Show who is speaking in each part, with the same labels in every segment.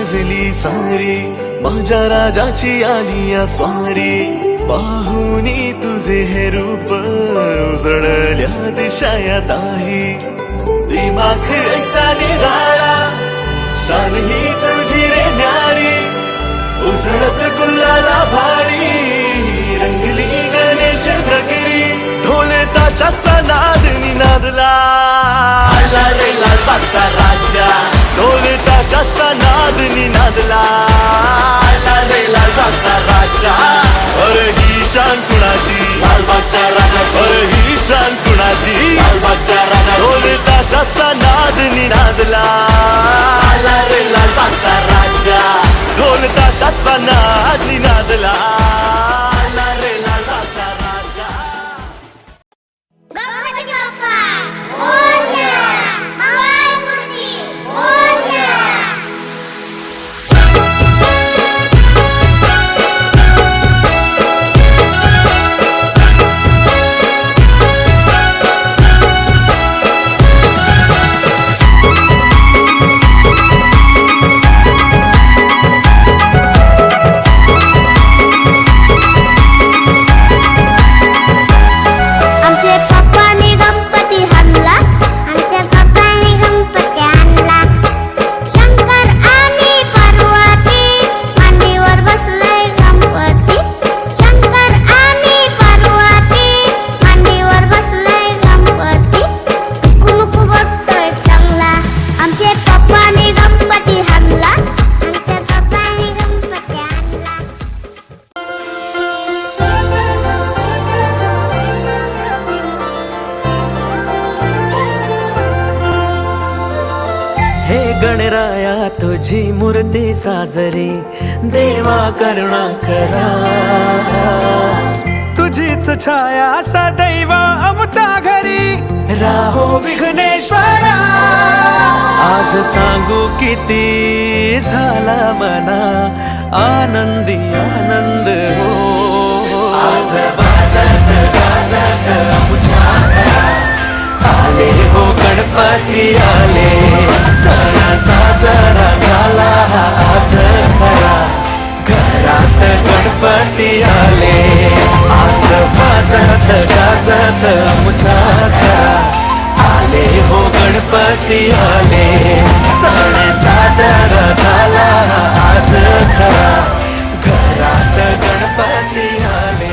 Speaker 1: सजली सारी, माझ्या राजाची आली या स्वारी. पाहुनी तुझे हे रूप उजळल्या दिशा या दाही. दिमाख ऐसा निराळा, शान ही तुझी रे न्यारी. उधळत गुलाला भारी, रंगली गणेश नगरी. ढोले ताशाचा नाद निनादला, आला रे लालबागचा राजा. ढोले ताशाचा नाद निनादला, आला रे लालबागचा राजा. अरे ही शान कुणाची, लालबागच्या राजाची. अरे ही शान कुणाची, लालबागच्या राजाची. ढोले ताशाचा नाद निनादला, आला रे लालबागचा राजा. ढोल ताशाचा नाद निनादला, आला रे लालबागचा राजा.
Speaker 2: गणपती बाप्पा मोरया, मंगळमूर्ती मोरया.
Speaker 1: गणराया तुझी मूर्ती साजरी, देवा करुणा करा. तुझीच छाया सदैव आमच्या घरी, राहो विघ्नेश्वरा. आज सांगू किती झाला मना, आनंदी आनंद हो. आज वाजत गाजत आमच्या घरात, आले हो गणपती आले. सणा साजरा झाला आज खरा, घरात गणपती आले. आज वाजत गाजत आमच्या घरात, आले हो गणपती आले. सण साजरा झाला आज खरा, घरात गणपती आले.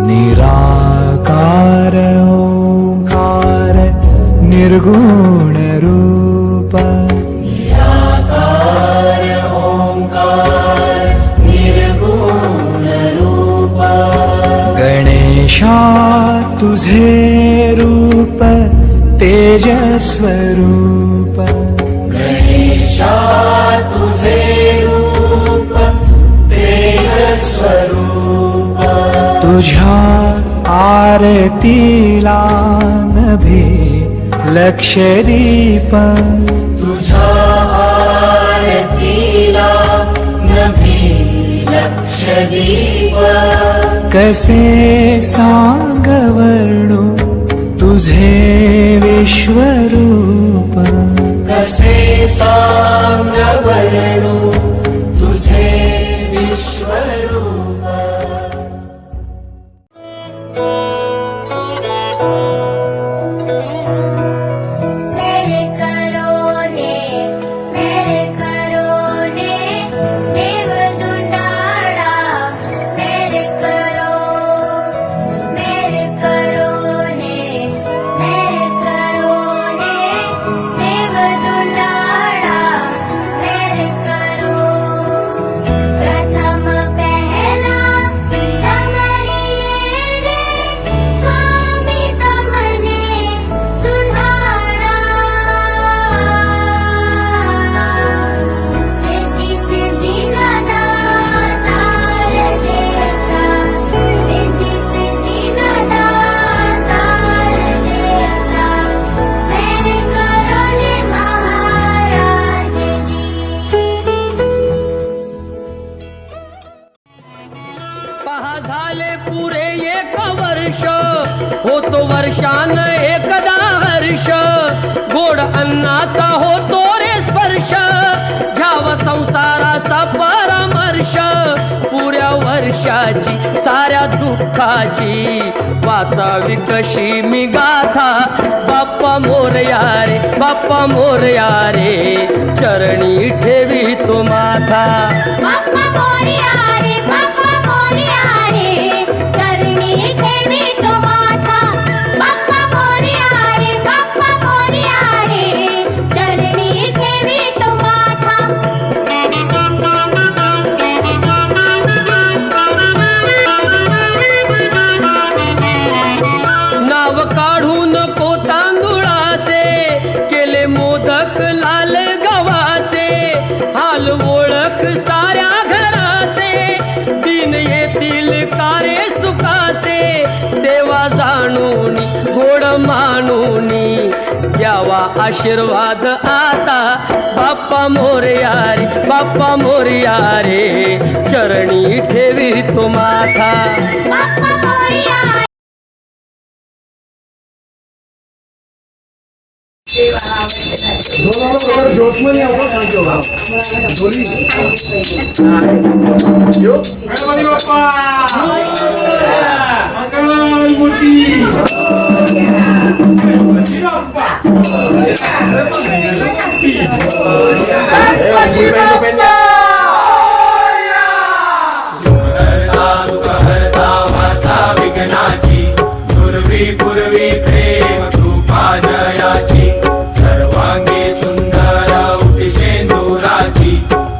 Speaker 1: निराकार ओंकार निर्गुण रूप. निराकार ओंकार निर्गुण रूप. गणेशा तुझे रूप तेजस्वरूप. गणेशा तुझे रूप तेजस्वरूप. तुझ्या आरतीला नभे लक्ष दीप. तुझ्या आरतीला नभे लक्ष दीप. कसे सांग वर्णू तुझे विश्वरूप. कसे सांग वर्णू तुझे विश्वरूप.
Speaker 2: कर
Speaker 3: होतो वर्षान एकदा हर्ष, गोड अन्नाचा होतो रे स्पर्श, घ्यावा संसाराचा परामर्श, पुऱ्या वर्षाची साऱ्या दुःखाची वाचावी कशी मी गाथा, बाप्पा मोरया रे, बाप्पा मोरया रे, चरणी ठेवी तो माथा.
Speaker 2: बाप्पा मोरया रे, बाप्पा मोरया रे, चरणी ठेवी तो माथा. बाप्पा मोरया रे, बाप्पा मोरया रे, चरणी ठेवी तो माथा.
Speaker 3: नाव काढून तांदुळाचे, केले मोदक लाल गव्हाचे, हाल ओळख साऱ्या घराचे, दिन येतील कारे सुखाचे, सेवा जाणून गोड मानून द्यावा आशीर्वाद आता, बाप्पा मोरया रे, बाप्पा मोरया रे, चरणी ठेवी तो माथा.
Speaker 2: बाप्पा मोरया
Speaker 4: गणपती बाप्पा मंगल मूर्ती गणपती बाप्पा विघ्नाची पूर्वी पूर्वी प्रेम कृपा जयाची, सर्वांगी सुंदर उटिशेंदुराची,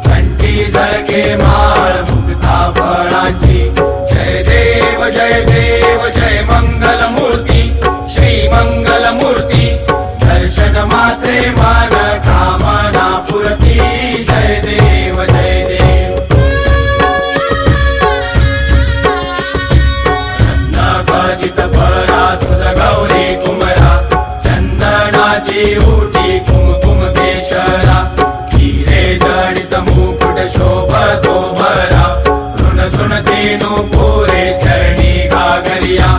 Speaker 4: कंठी झळके माळ मुक्ता फळांची. जय देव जय देव जय मंगल मूर्ती, श्री मंगल मूर्ती, दर्शन मात्रे मान कामना पुरती. जय देव जय देव. रत्नाखचित फळा तुझ गौरी कुमरा, चंदनाची उटी कुमकुम केशरा, हिरे जडित मुकुट शोभतो भरा, ऋण सुन तेनु पुरे चरणी गागरिया.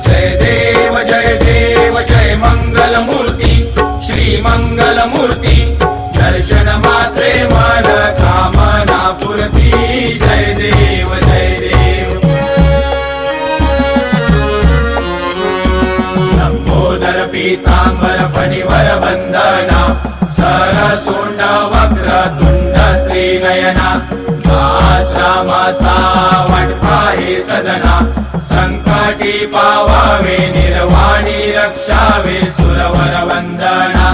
Speaker 4: जय देव जय देव जय मंगल मूर्ती, श्री मंगल मूर्ती, दर्शन मात्रे मन कामना पुरती. जय देव जय देव. लंबोदर पीतांबर फणिवर बंदना, सरसोंड वक्र तुंड त्रिनयना, दास रामाचा वाटपा हे सदना, संकटी पावावे निर्वाणी रक्षावे सुरवर वंदना.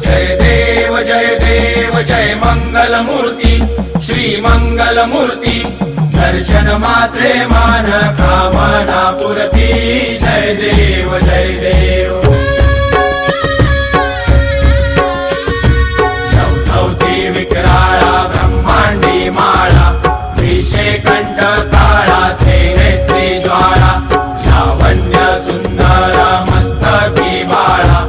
Speaker 4: जय देव जय देव जय मंगल मूर्ती, श्री मंगल मूर्ती, दर्शन मात्रे मान कामना पुरती. जय देव जय देव. चौथौती विक्राळा ब्रह्मांडी माळा, विषे कंठ काळा थे नेत्री ज्वाळा, लावण्य सुंदर मस्तकी बाळा,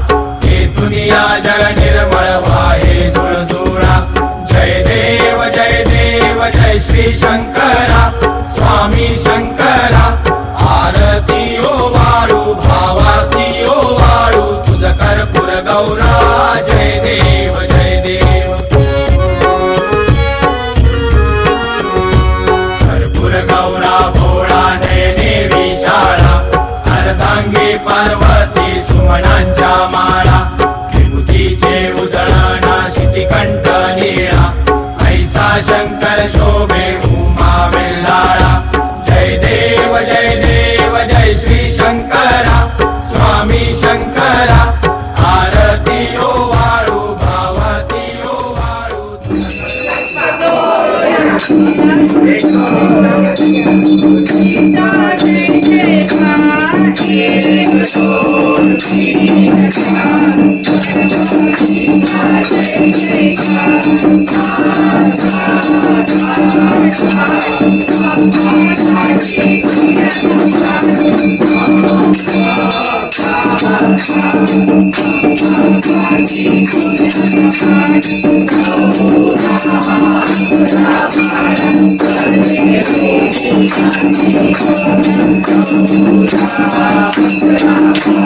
Speaker 4: हे दुनिया जग निर्मळ वाहे झुळझुळा. जय देव जय देव जय श्री शंकरा, स्वामी शंकरा, आरती ओ वाळू भावाती ओ वाळू, तुझ कर्पूर गौरा. जय देव जय देव. कर्पूर गौरा भोळा नयने विशाळा, अर्धांगी पार्वती सुमनांच्या माळा, विभूतीचे उधळण शितिकंठ नीळा, ऐसा शंकर शोभे उमा वेल्हाळा. जय देव जय देव जय श्री शंकरा, स्वामी शंकरा, आरती ओ वाळू भावती ओ वाळू.
Speaker 2: Thank you.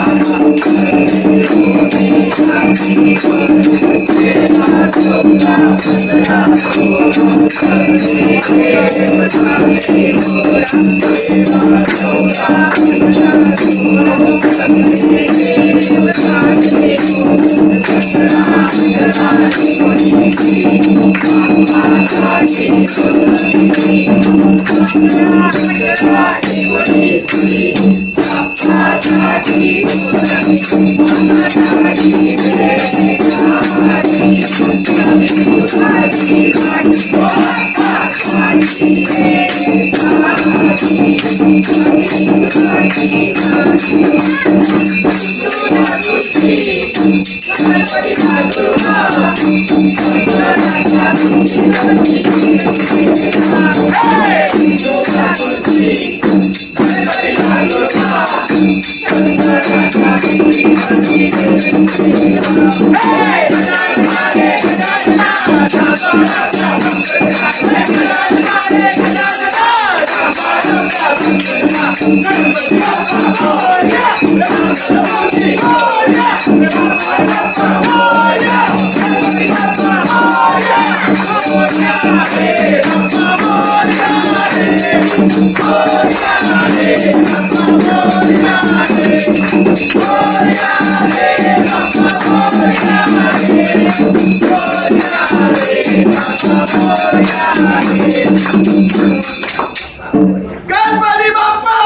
Speaker 5: गणपती बाप्पा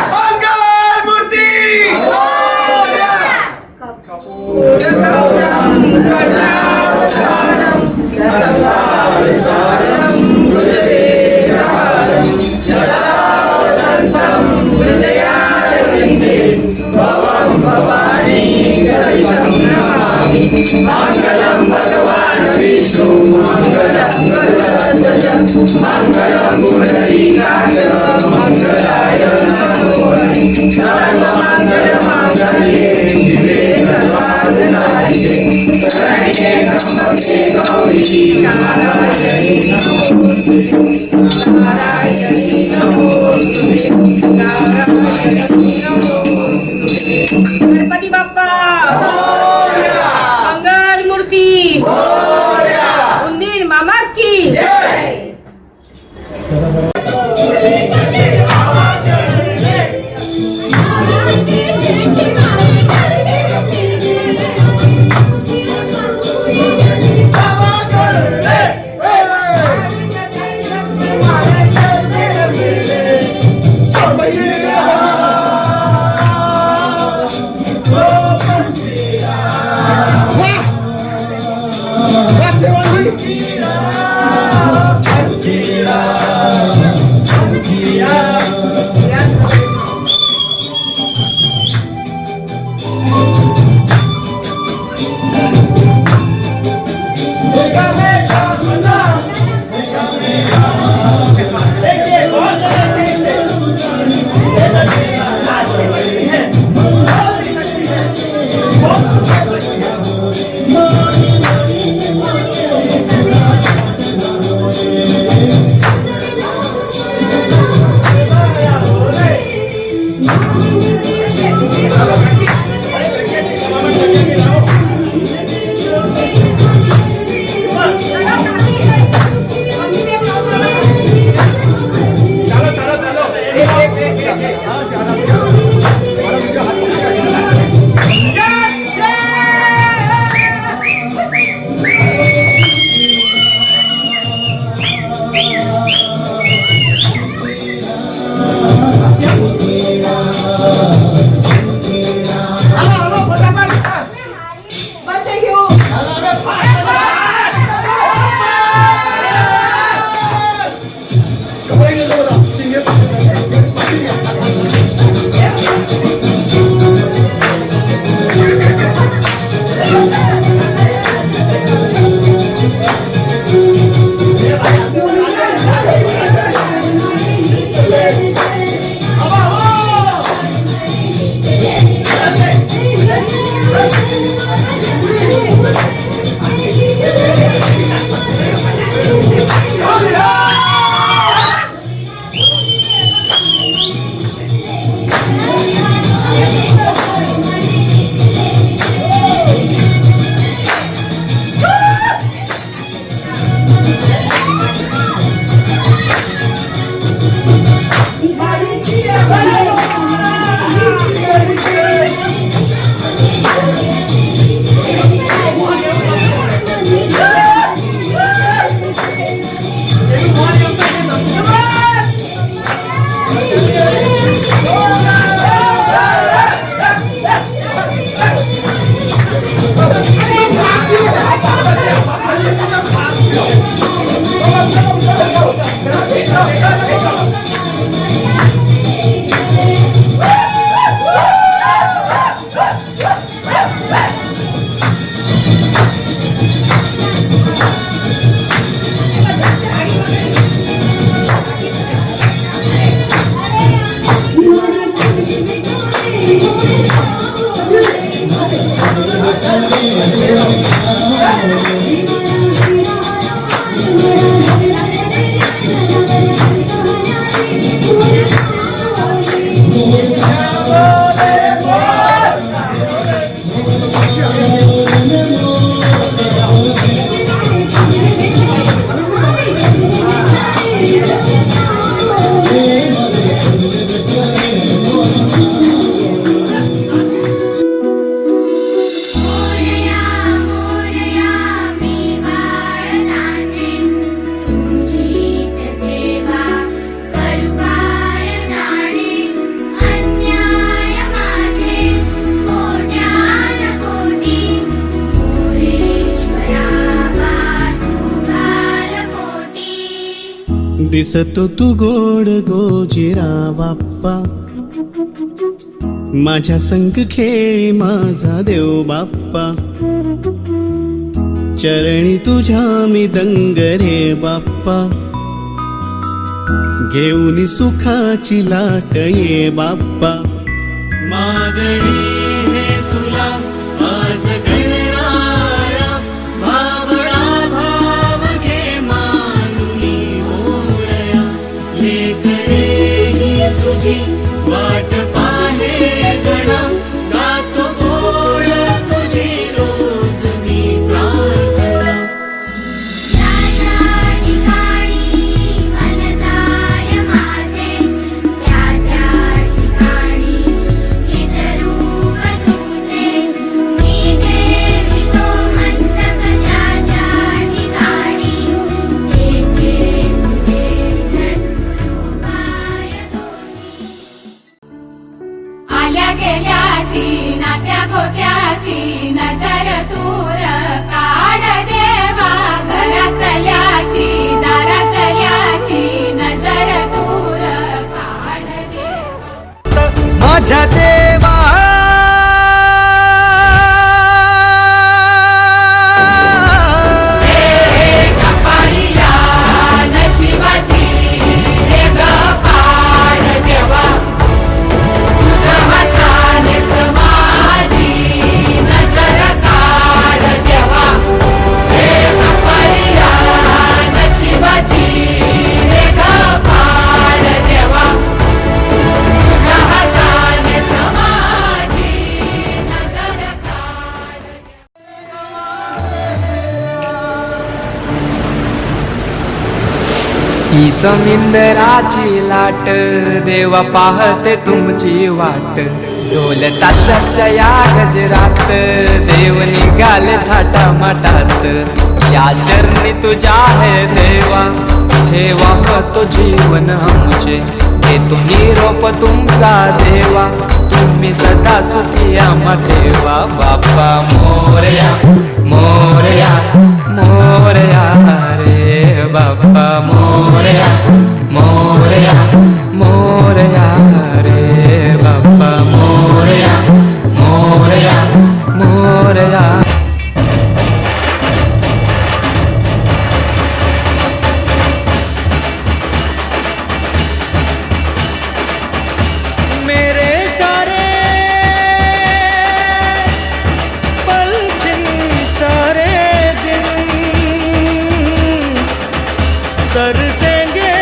Speaker 5: मंगल मूर्ती
Speaker 6: गणपती बाप्पा मंगल मूर्ती उंदीर मामा की
Speaker 2: मोरया मोरया मी बाळनाने तुझीच सेवा करू काय जाणे अन्याय माझे कोट्यान कोटी मोरेश्वरा तू घाल पोटी
Speaker 1: दिसतो तू गोड गोजिरा बाप्पा माझ्या संग खेळी माझा देव बाप्पा चरणी तुझ्या मी दंग रे बाप्पा घेऊन सुखाची लाट ये बाप्पा मागणी हे तुला आज गणराया भावळा भाव घे मानुनी मोरया लेकरे ही तुझी वाट पाहे गणा गातो गोड तुझी रोज मी प्रार्थना
Speaker 2: ज्या ठिकाणी मन जाय माझे त्या ठिकाणी निज रूप तुझे मी ठेवितो मस्तक ज्या ठिकाणी तेथे तुझे सद्गुरु पाय दोन्ही आल्या गेल्याची नात्या गोत्याची नजर दूर काढ देवा घरातल्याची दारातल्याची नजर दूर काढ देवा
Speaker 1: माझ्या देवा
Speaker 2: कपाळीला नशिबाची रेग पाड देवा तुझ्या हातानेच माझी नजर काढ देवा हे कपाळीला नशिबाची रेग पाड देवा तुझ्या हातानेच माझी नजर काढ
Speaker 1: ही समिंदराची लाट देवा पाहते तुमची वाट ढोल ताशाच्या या गजरात देव निघाले थाटा माटात या चरणी तुझ्या है देवा ठेवा तो जीवन आमचे घेतो निरोप तुमचा देवा तुम्ही सदा सुखी आम्हा ठेवा बाप्पा मोरया मोरया मोरया रे बाप्पा मोरया मोरया मोरया रे बाप्पा मोरया मोरया मोरया मेरे सारे पल छिन सारे दिन तरसेंगे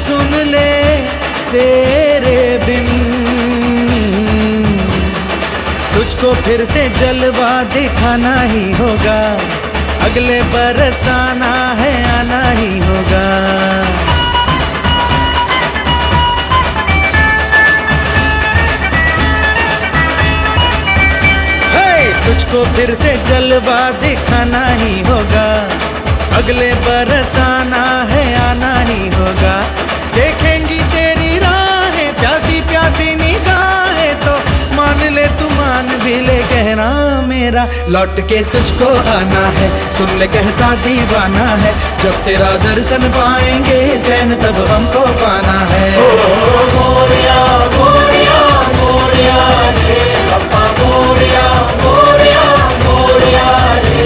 Speaker 1: सुन ले तेरे बिन तुझको फिर से जलवा दिखाना ही होगा अगले बरस आना है आना ही होगा तुझको फिर से जलवा दिखाना ही होगा अगले बरस आना है आना ही होगा देखेंगी तेरी राहें प्यासी प्यासी निगाहें तो मान ले तू मान भी ले कहना मेरा लौट के तुझको आना है सुन ले कहता दीवाना है जब तेरा दर्शन पाएंगे चैन तब हमको पाना है मोरिया मोरिया मोरिया रे बाप्पा मोरिया मोरिया मोरिया रे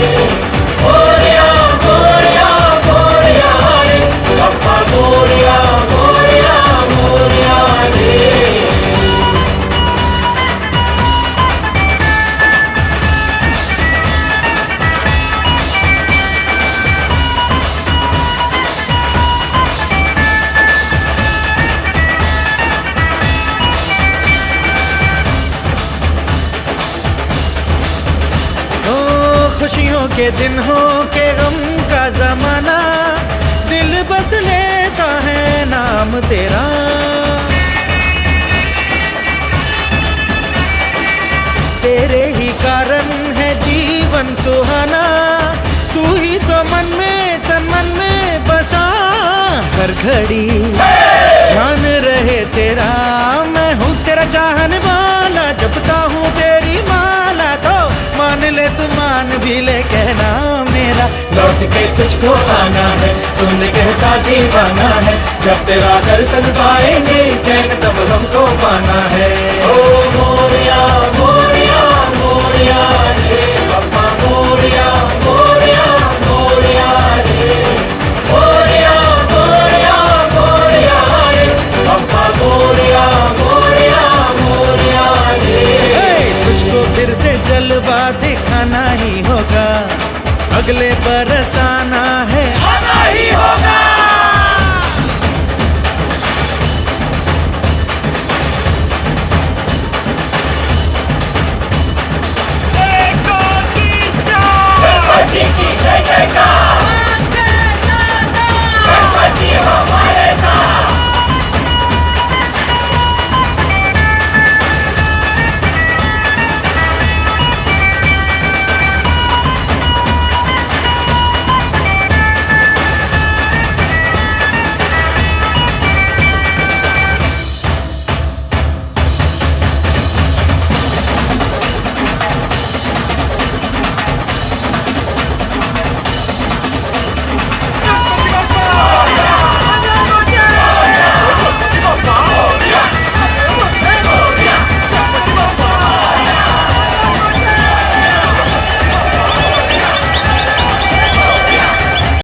Speaker 1: मोरिया मोरिया मोरिया रे बाप्पा मोरिया मोरिया खुशियों के दिन हो के गम का जमाना, दिल बस लेता है नाम तेरा। तेरे ही कारण है जीवन सुहाना, तू ही तो मन में तन मन में बसा। हर घड़ी ध्यान रहे तेरा, मैं हूँ तेरा चाहने वाला, जपता हूँ तेरी माला। तो मान ले तू मान भी ले कहना मेरा,
Speaker 4: लौट के तुझको आना है, सुन कहता दीवाना है। जब तेरा दर्शन पाएंगे चैन तब हमको पाना है। ओ मोरिया मोरिया मोरिया रे बाबा, मोरिया मोरिया मोरिया रे, मोरिया मोरिया मोरिया रे बाबा, मोरिया मोरिया मोरिया रे।
Speaker 1: तुझको फिर से जलवा दिखाना ही होगा, अगले बरस